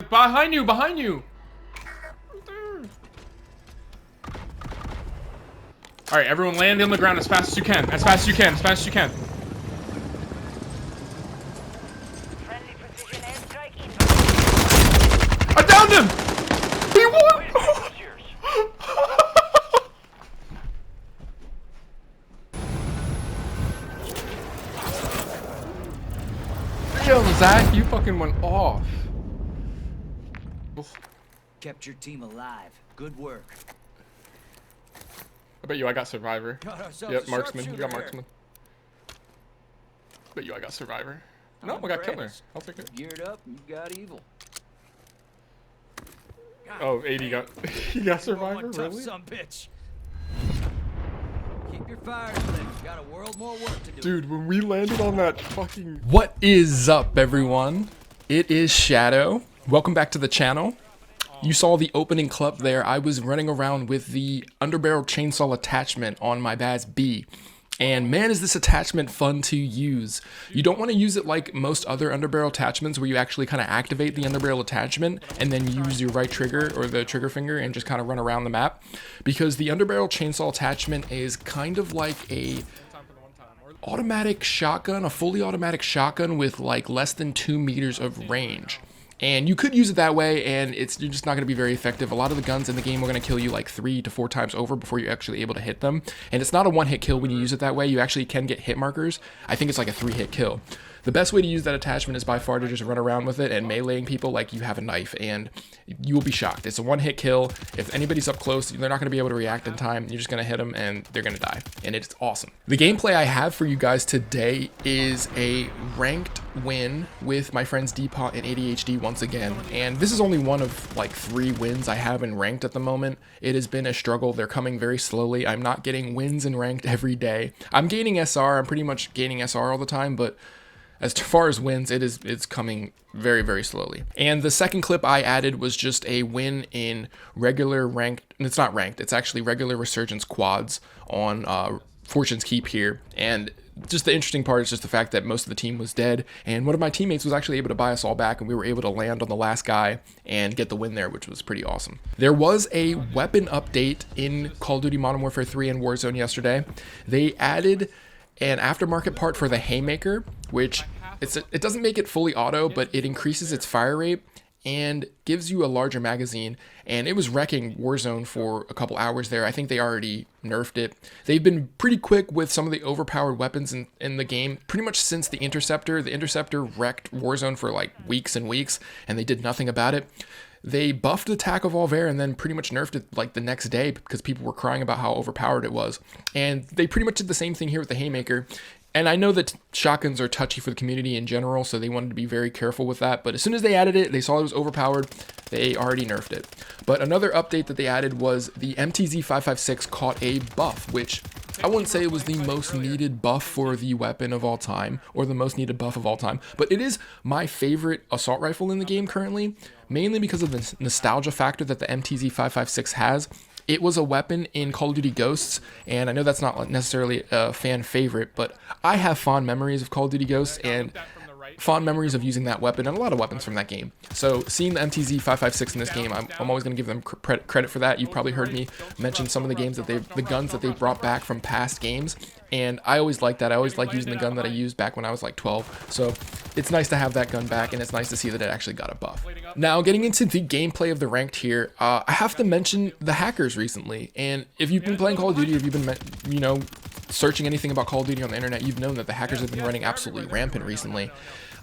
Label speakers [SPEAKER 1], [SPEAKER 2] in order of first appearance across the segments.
[SPEAKER 1] Behind you, behind you. All right, everyone land on the ground as fast as you can. As fast as you can. As fast as you can. I downed him. We won. Damn, Zach, you fucking went off.
[SPEAKER 2] Kept your team alive. Good work.
[SPEAKER 1] I bet you I got Survivor. Yep, Marksman. You got Marksman. Bet you I got Survivor. No, I got Killer. I'll take it.
[SPEAKER 2] Geared up, you got evil.
[SPEAKER 1] Oh, 80 got you got Survivor, really?
[SPEAKER 2] Some bitch. Keep your fires lit. Got a world more work to do.
[SPEAKER 1] Dude, when we landed on that fucking... What is up, everyone? It is Shadow. Welcome back to the channel. You saw the opening clip there. I was running around with the underbarrel chainsaw attachment on my Baz B. And man, is this attachment fun to use. You don't want to use it like most other underbarrel attachments where you actually kind of activate the underbarrel attachment and then use your right trigger or the trigger finger and just kind of run around the map. Because the underbarrel chainsaw attachment is kind of like a automatic shotgun, a fully automatic shotgun with like less than 2 meters of range. And you could use it that way, and you're just not going to be very effective. A lot of the guns in the game are going to kill you like 3 to 4 times over before you're actually able to hit them. And it's not a one-hit kill when you use it that way. You actually can get hit markers. I think it's like a 3-hit kill. The best way to use that attachment is by far to just run around with it and meleeing people like you have a knife, and you will be shocked. It's a one-hit kill. If anybody's up close, they're not going to be able to react in time. You're just going to hit them, and they're going to die. And it's awesome. The gameplay I have for you guys today is a ranked win with my friends Depot and ADHD once again. And this is only one of like 3 wins I have in ranked at the moment. It has been a struggle. They're coming very slowly. I'm not getting wins in ranked every day. I'm gaining SR. I'm pretty much gaining SR all the time, but as far as wins, it's coming very, very slowly. And the second clip I added was just a win in regular ranked, it's not ranked, it's actually regular Resurgence quads on Fortune's Keep here. And just the interesting part is just the fact that most of the team was dead, and one of my teammates was actually able to buy us all back, and we were able to land on the last guy and get the win there, which was pretty awesome. There was a weapon update in Call of Duty Modern Warfare 3 and Warzone yesterday. They added an aftermarket part for the Haymaker, which it doesn't make it fully auto, but it increases its fire rate and gives you a larger magazine. And it was wrecking Warzone for a couple hours there. I think they already nerfed it. They've been pretty quick with some of the overpowered weapons in the game pretty much since the Interceptor. The Interceptor wrecked Warzone for like weeks and weeks, and they did nothing about it. They buffed the Tac of Volvaire and then pretty much nerfed it like the next day because people were crying about how overpowered it was. And they pretty much did the same thing here with the Haymaker. And I know that shotguns are touchy for the community in general, so they wanted to be very careful with that. But as soon as they added it, they saw it was overpowered, they already nerfed it. But another update that they added was the MTZ-556 caught a buff, which I wouldn't say it was the most needed buff for the weapon of all time, or the most needed buff of all time, but it is my favorite assault rifle in the game currently, mainly because of the nostalgia factor that the MTZ-556 has. It was a weapon in Call of Duty Ghosts, and I know that's not necessarily a fan favorite, but I have fond memories of Call of Duty Ghosts and fond memories of using that weapon and a lot of weapons from that game. So seeing the MTZ-556 in this game, I'm always going to give them credit for that. You've probably heard me mention some of the guns that they've brought back from past games, and I always like that. I always like using the gun that I used back when I was like 12. So it's nice to have that gun back, and it's nice to see that it actually got a buff. Now, getting into the gameplay of the ranked here, I have to mention the hackers recently. And if you've been playing Call of Duty, if you've been, searching anything about Call of Duty on the internet, you've known that the hackers have been running absolutely rampant recently.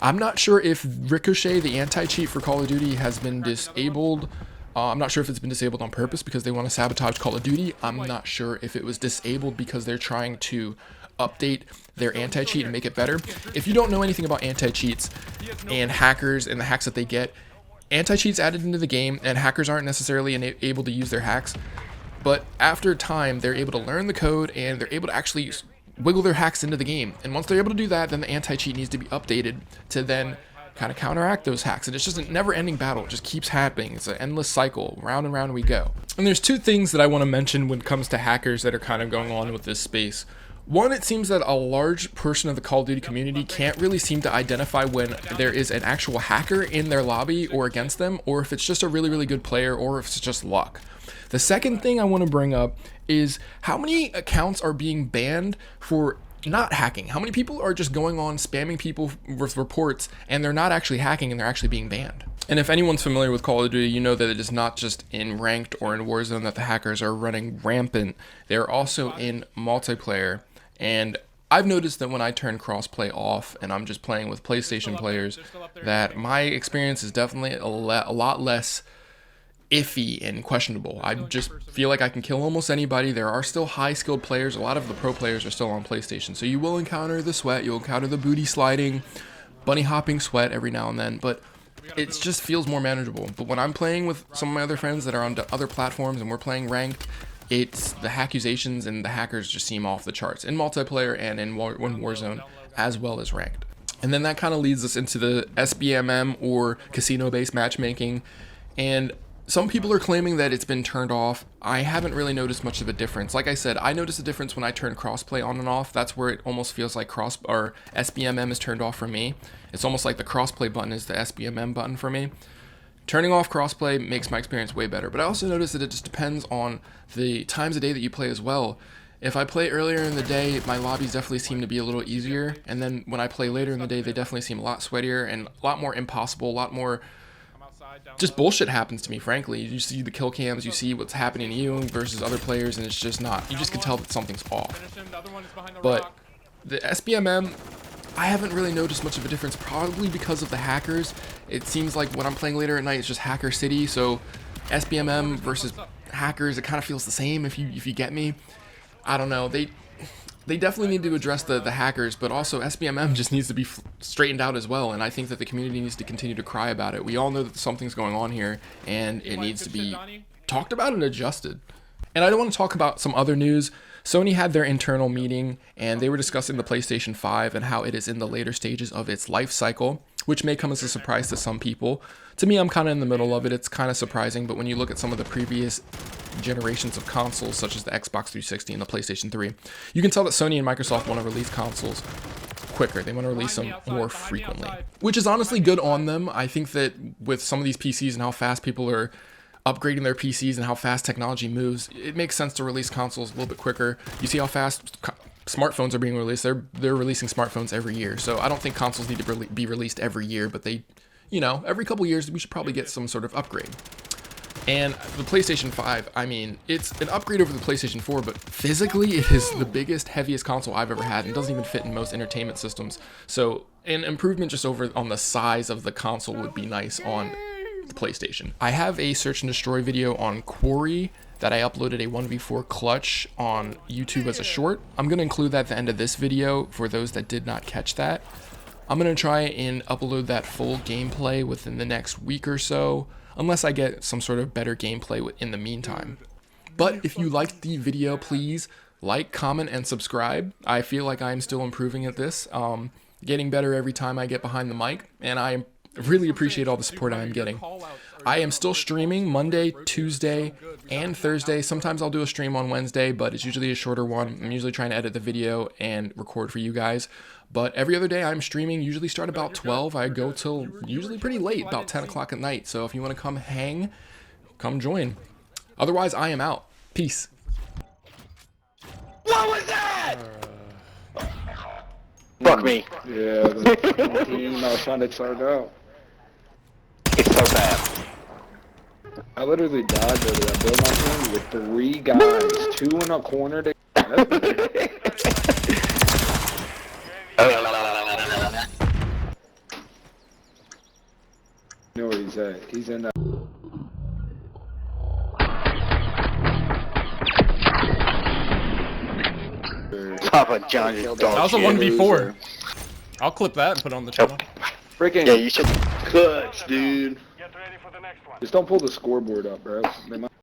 [SPEAKER 1] I'm not sure if Ricochet, the anti-cheat for Call of Duty, has been disabled. I'm not sure if it's been disabled on purpose because they want to sabotage Call of Duty. I'm not sure if it was disabled because they're trying to update their anti-cheat and make it better. If you don't know anything about anti-cheats and hackers and the hacks that they get, anti-cheats added into the game, and hackers aren't necessarily able to use their hacks. But after time, they're able to learn the code and they're able to actually wiggle their hacks into the game. And once they're able to do that, then the anti-cheat needs to be updated to then kind of counteract those hacks. And it's just a never-ending battle. It just keeps happening. It's an endless cycle. Round and round we go. And there's two things that I want to mention when it comes to hackers that are kind of going on with this space. One, it seems that a large portion of the Call of Duty community can't really seem to identify when there is an actual hacker in their lobby or against them, or if it's just a really, really good player, or if it's just luck. The second thing I want to bring up is how many accounts are being banned for not hacking. How many people are just going on spamming people with reports and they're not actually hacking and they're actually being banned. And if anyone's familiar with Call of Duty, you know that it is not just in ranked or in Warzone that the hackers are running rampant. They're also in multiplayer. And I've noticed that when I turn crossplay off and I'm just playing with PlayStation players, that my experience is definitely a lot less iffy and questionable. I just feel like I can kill almost anybody. There are still high skilled players. A lot of the pro players are still on PlayStation. So you will encounter the sweat, you'll encounter the booty sliding, bunny hopping sweat every now and then, but it just feels more manageable. But when I'm playing with some of my other friends that are on other platforms and we're playing ranked, it's the accusations and the hackers just seem off the charts in multiplayer and in Warzone as well as ranked. And then that kind of leads us into the SBMM or casino-based matchmaking. And some people are claiming that it's been turned off. I haven't really noticed much of a difference. Like I said, I noticed a difference when I turn crossplay on and off. That's where it almost feels like SBMM is turned off for me. It's almost like the crossplay button is the SBMM button for me. Turning off crossplay makes my experience way better, but I also noticed that it just depends on the times of day that you play as well. If I play earlier in the day, my lobbies definitely seem to be a little easier, and then when I play later in the day, they definitely seem a lot sweatier and a lot more impossible, a lot more just bullshit happens to me, frankly. You see the kill cams, you see what's happening to you versus other players, and it's just not. You just can tell that something's off. But the SBMM, I haven't really noticed much of a difference, probably because of the hackers. It seems like when I'm playing later at night, it's just Hacker City, so SBMM versus hackers, it kind of feels the same if you get me. I don't know. They definitely need to address the hackers, but also SBMM just needs to be straightened out as well, and I think that the community needs to continue to cry about it. We all know that something's going on here, and it needs to be talked about and adjusted. And I don't want to talk about some other news. Sony had their internal meeting, and they were discussing the PlayStation 5 and how it is in the later stages of its life cycle, which may come as a surprise to some people. To me, I'm kind of in the middle of it. It's kind of surprising, but when you look at some of the previous generations of consoles, such as the Xbox 360 and the PlayStation 3, you can tell that Sony and Microsoft want to release consoles quicker. They want to release them more frequently, which is honestly good on them. I think that with some of these PCs and how fast people are upgrading their PCs and how fast technology moves, it makes sense to release consoles a little bit quicker. You see how fast smartphones are being released. They're releasing smartphones every year. So I don't think consoles need to be released every year, but they, you know, every couple years we should probably get some sort of upgrade. And the PlayStation 5, I mean, it's an upgrade over the PlayStation 4, but physically it is the biggest, heaviest console I've ever had and doesn't even fit in most entertainment systems. So an improvement just over on the size of the console would be nice on the PlayStation. I have a search and destroy video on Quarry that I uploaded a 1v4 clutch on YouTube as a short. I'm going to include that at the end of this video for those that did not catch that. I'm going to try and upload that full gameplay within the next week or so, unless I get some sort of better gameplay in the meantime. But if you liked the video, please like, comment, and subscribe. I feel like I'm still improving at this, getting better every time I get behind the mic, and I really appreciate all the support I am getting. I am still streaming Monday, Tuesday, and Thursday. Sometimes I'll do a stream on Wednesday, but it's usually a shorter one. I'm usually trying to edit the video and record for you guys. But every other day I'm streaming, usually start about 12. I go till usually pretty late, about 10 o'clock at night. So if you want to come hang, come join. Otherwise, I am out. Peace.
[SPEAKER 3] What was that? Fuck me.
[SPEAKER 4] Yeah, the team I was trying to charge out.
[SPEAKER 3] It's so bad.
[SPEAKER 4] I literally died there. I built my team with 3 guys, 2 in a corner. at. He's in that.
[SPEAKER 3] Papa John is dog
[SPEAKER 1] That was a
[SPEAKER 3] shit.
[SPEAKER 1] 1v4. I'll clip that and put it on the channel.
[SPEAKER 4] Freaking.
[SPEAKER 3] Yeah, you should. Clutch, dude.
[SPEAKER 4] Just don't pull the scoreboard up, bro. They might